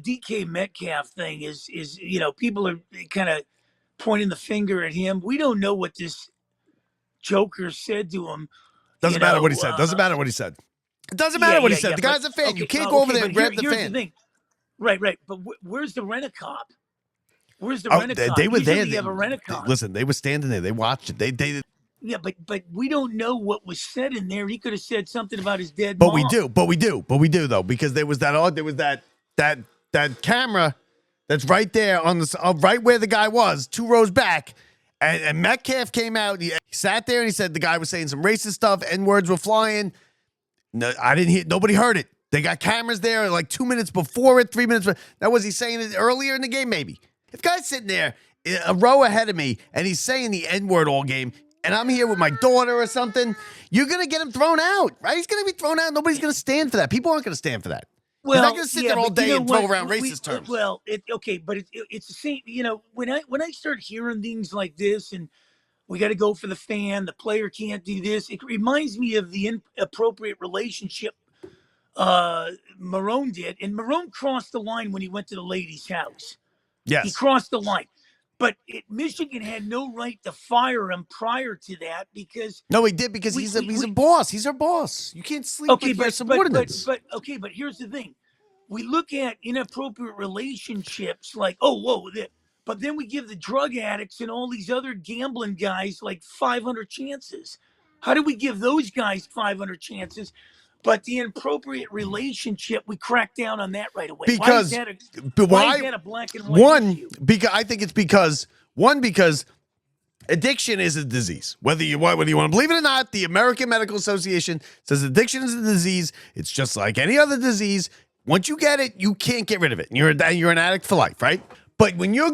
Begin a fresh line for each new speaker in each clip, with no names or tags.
The DK Metcalf thing is people are kind of pointing the finger at him. We don't know what this Joker said to him.
Doesn't matter what he said. Doesn't matter what he said. It doesn't matter what he said. The guy's a fan. You can't go over there and grab the fan. Here's the thing.
Right. But where's the rent-a-cop? Where's the rent-a-cop?
They were there.
They have a rent-a-cop.
Listen, they were standing there. They watched it. They.
Yeah, but we don't know what was said in there. He could have said something about his dead
mom. But we do though, because there was that camera that's right there on the right where the guy was, 2 rows back. And Metcalf came out. He sat there and he said the guy was saying some racist stuff. N-words were flying. No, I didn't hear. Nobody heard it. They got cameras there like 2 minutes before it, 3 minutes. Now, was he saying it earlier in the game? Maybe. If guy's sitting there a row ahead of me and he's saying the N-word all game, and I'm here with my daughter or something, you're going to get him thrown out, right? He's going to be thrown out. Nobody's going to stand for that. People aren't going to stand for that. Well, he's not going to sit there all day and throw around racist terms.
Well, but it's the same. When I start hearing things like this, and we got to go for the fan, the player can't do this. It reminds me of the inappropriate relationship Marone did, and Marone crossed the line when he went to the lady's house.
Yes,
he crossed the line. But Michigan had no right to fire him prior to that because
he did because he's a boss. He's our boss. You can't sleep with your subordinates.
But here's the thing: we look at inappropriate relationships like but then we give the drug addicts and all these other gambling guys like 500 chances. How do we give those guys 500 chances? But the inappropriate relationship, we crack down on that right away.
Because
why is that a black and white issue?
Because I think it's because addiction is a disease. Whether you want to believe it or not, the American Medical Association says addiction is a disease. It's just like any other disease. Once you get it, you can't get rid of it. You're an addict for life, right? But when you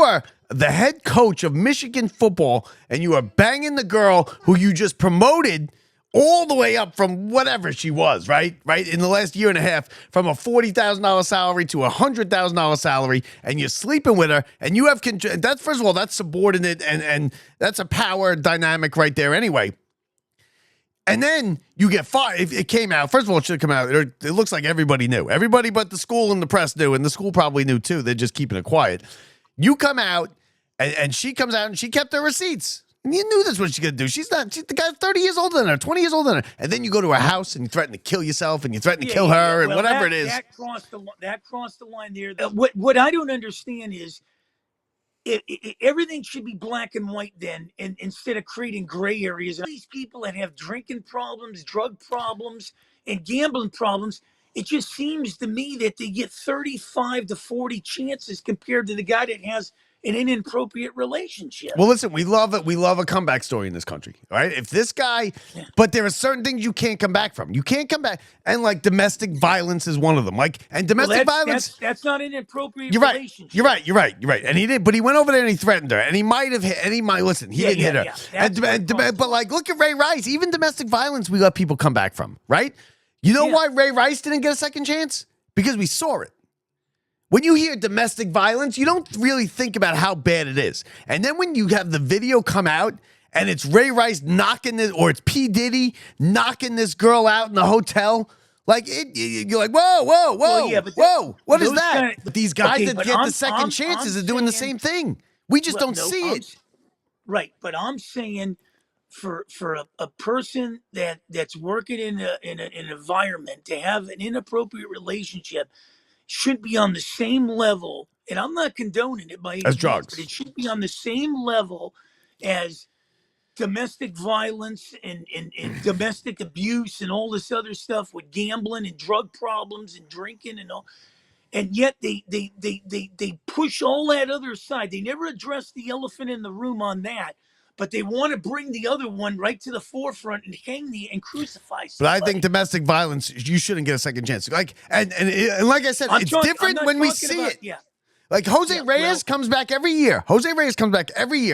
are the head coach of Michigan football and you are banging the girl who you just promoted all the way up from whatever she was, right? In the last year and a half, from a $40,000 salary to a $100,000 salary, and you're sleeping with her, and you have control. That's, first of all, that's subordinate, and that's a power dynamic right there anyway. And then you get fired. If it came out, first of all, it should have come out. It looks like everybody knew. Everybody but the school and the press knew, and the school probably knew too. They're just keeping it quiet. You come out, and she comes out, and she kept her receipts. And you knew that's what she's going to do. The guy's 30 years older than her, 20 years older than her. And then you go to her house and you threaten to kill yourself and you threaten to kill her and whatever it is.
That crossed the line there. What I don't understand is everything should be black and white then, and instead of creating gray areas. These people that have drinking problems, drug problems, and gambling problems, it just seems to me that they get 35 to 40 chances compared to the guy that has an inappropriate relationship.
Well, listen, we love it. We love a comeback story in this country, all right? If this guy, but there are certain things you can't come back from. You can't come back, and like domestic violence is one of them. Domestic violence.
That's not an inappropriate relationship.
You're right. And he did, but he went over there and he threatened her, and he might have hit. And he might listen. He didn't hit her. But look at Ray Rice. Even domestic violence, we let people come back from, right? You know why Ray Rice didn't get a second chance? Because we saw it. When you hear domestic violence, you don't really think about how bad it is. And then when you have the video come out and it's Ray Rice knocking this, or it's P. Diddy knocking this girl out in the hotel, you're like, whoa. Whoa, what is that? These guys that get the second chances are doing the same thing. We just don't see it.
Right, but I'm saying for a person that's working in an environment to have an inappropriate relationship should be on the same level, and I'm not condoning it by any means,
drugs,
but it should be on the same level as domestic violence and domestic abuse and all this other stuff with gambling and drug problems and drinking and all. And yet they push all that other side. They never address the elephant in the room on that. But they want to bring the other one right to the forefront and hang and crucify somebody.
But I think domestic violence, you shouldn't get a second chance. And like I said, it's different when we see it.
Yeah.
Like Jose Reyes comes back every year.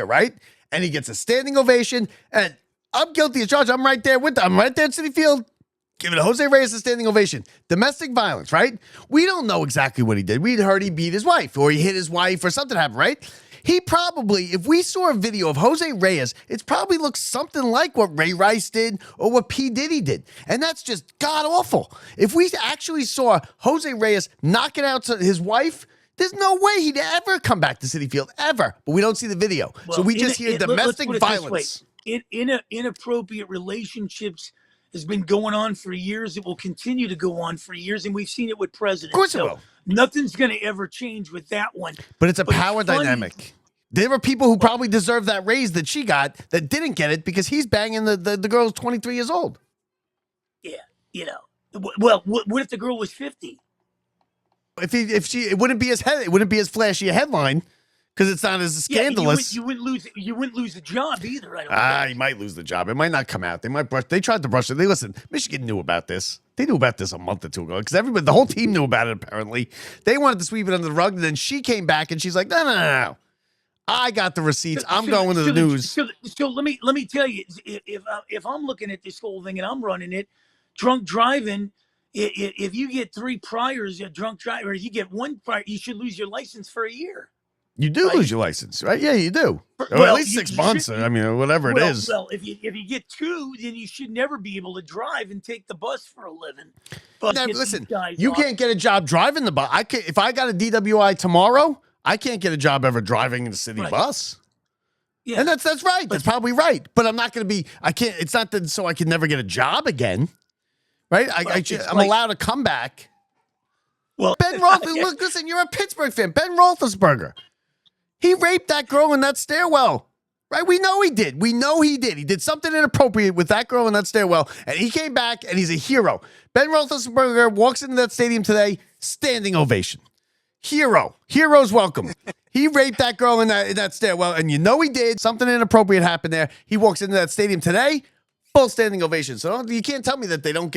Right? And he gets a standing ovation. And I'm guilty of charge. I'm right there with them. I'm right there at City Field giving Jose Reyes a standing ovation. Domestic violence, right? We don't know exactly what he did. We'd heard he beat his wife or he hit his wife or something happened, right? He probably, if we saw a video of Jose Reyes, it probably looks something like what Ray Rice did or what P. Diddy did. And that's just god awful. If we actually saw Jose Reyes knocking out his wife, there's no way he'd ever come back to Citi Field, ever. But we don't see the video.
Well,
so we just hear domestic violence.
Inappropriate relationships has been going on for years. It will continue to go on for years, and we've seen it with presidents.
Of course it will.
Nothing's going to ever change with that one.
But it's a power dynamic. There are people who probably deserve that raise that she got that didn't get it because he's banging the girl who's 23 years old.
Yeah, Well, what if the girl was 50?
It wouldn't be as flashy a headline because it's not as scandalous.
You wouldn't lose the job either. I don't think.
You might lose the job. It might not come out. They tried to brush it. Listen, Michigan knew about this. They knew about this a month or two ago because the whole team knew about it. Apparently, they wanted to sweep it under the rug. And then she came back and she's like, no. I got the receipts. I'm going to the news.
So let me tell you, if I'm looking at this whole thing and I'm running it, drunk driving. If you get 3 priors, a drunk driver, or you get 1 prior, you should lose your license for a year.
You do lose your license, right? Yeah, you do. Or at least 6 months. I mean, whatever it is.
Well, if you get 2, then you should never be able to drive and take the bus for a living. But
now, listen, you can't get a job driving the bus. If I got a DWI tomorrow, I can't get a job ever driving in the city bus. Yeah, and that's right. That's probably right. But I'm not going to be. I can't. It's not that so I can never get a job again. Right? I'm allowed to come back. Well, Ben Roethlisberger, look, listen, you're a Pittsburgh fan. Ben Roethlisberger. He raped that girl in that stairwell. Right? We know he did. He did something inappropriate with that girl in that stairwell, and he came back, and he's a hero. Ben Roethlisberger walks into that stadium today, standing ovation. Hero. Hero's welcome. He raped that girl in that stairwell, and he did. Something inappropriate happened there. He walks into that stadium today, full standing ovation. So you can't tell me that they don't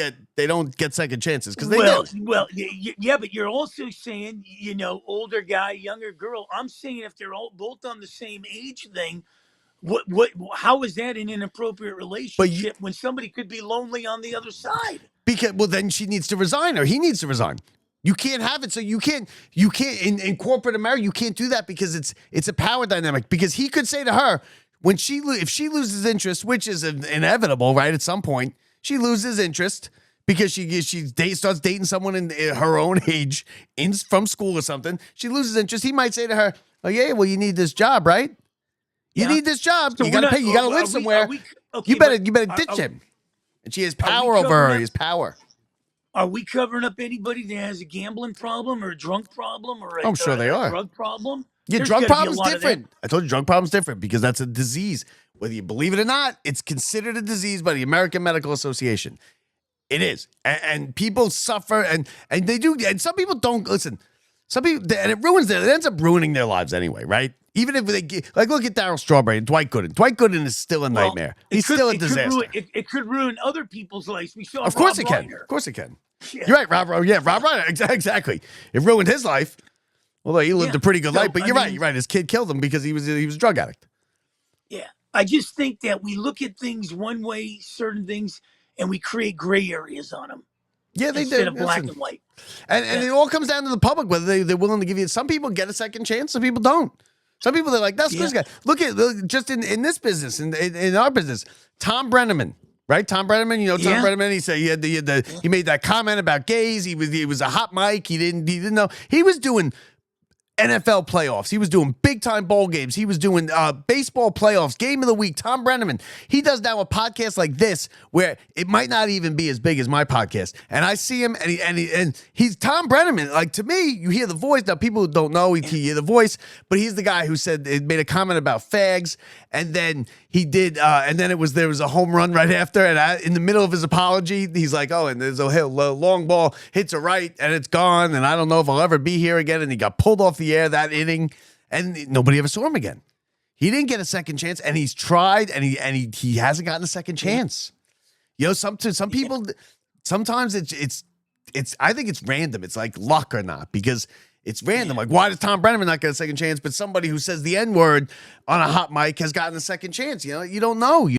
get second chances because they do.
Well, yeah, but you're also saying older guy, younger girl. I'm saying if they're both on the same age thing, how is that an inappropriate relationship when somebody could be lonely on the other side?
Because then she needs to resign or he needs to resign. You can't have it. So you can't in corporate America. You can't do that because it's a power dynamic. Because he could say to her, if she loses interest, which is inevitable, right? At some point, she loses interest because she starts dating someone in her own age from school or something. She loses interest. He might say to her, "Oh yeah, well you need this job, right? You need this job. So you got to pay. You got to live somewhere. You better ditch him." And she has power over her. He has power.
Are we covering up anybody that has a gambling problem or a drunk problem or a drug problem?
Yeah, drug problem's different. I told you drug problem's different because that's a disease. Whether you believe it or not, it's considered a disease by the American Medical Association. It is. And people suffer and they do. And some people don't listen. Some people, and it ends up ruining their lives anyway, right? Even if they look at Darryl Strawberry and Dwight Gooden. Dwight Gooden is still a nightmare. He's still a disaster.
It could ruin other people's lives. We saw
Of course it can. Of course it can. Yeah. You're right, Rob. Yeah, Rob Reiner. Exactly. It ruined his life. Although he lived a pretty good life, but you're right. His kid killed him because he was a drug addict.
Yeah, I just think that we look at things one way, certain things, and we create gray areas on them.
Yeah, they do.
Instead of black and white.
And it all comes down to the public whether they're willing to give you. Some people get a second chance. Some people don't. Some people they're like, that's this guy. Look just in this business, in our business, Tom Brenneman. Right, Tom Brenneman. Tom Brenneman. He said he made that comment about gays. He was a hot mic. He didn't know he was doing NFL playoffs. He was doing big time bowl games. He was doing baseball playoffs, game of the week. Tom Brenneman. He does now a podcast like this where it might not even be as big as my podcast. And I see him and he's Tom Brenneman. Like to me, you hear the voice. Now people who don't know, you hear the voice, but he's the guy who made a comment about fags. And then he did, and then there was a home run right after. And in the middle of his apology, he's like, "Oh, and there's a long ball hits a right, and it's gone. And I don't know if I'll ever be here again." And he got pulled off the air that inning, and nobody ever saw him again. He didn't get a second chance, and he's tried, and he hasn't gotten a second chance. Some people, sometimes it's I think it's random. It's like luck or not because. It's random. Like, why does Tom Brenneman not get a second chance, but somebody who says the N-word on a hot mic has gotten a second chance? You don't know.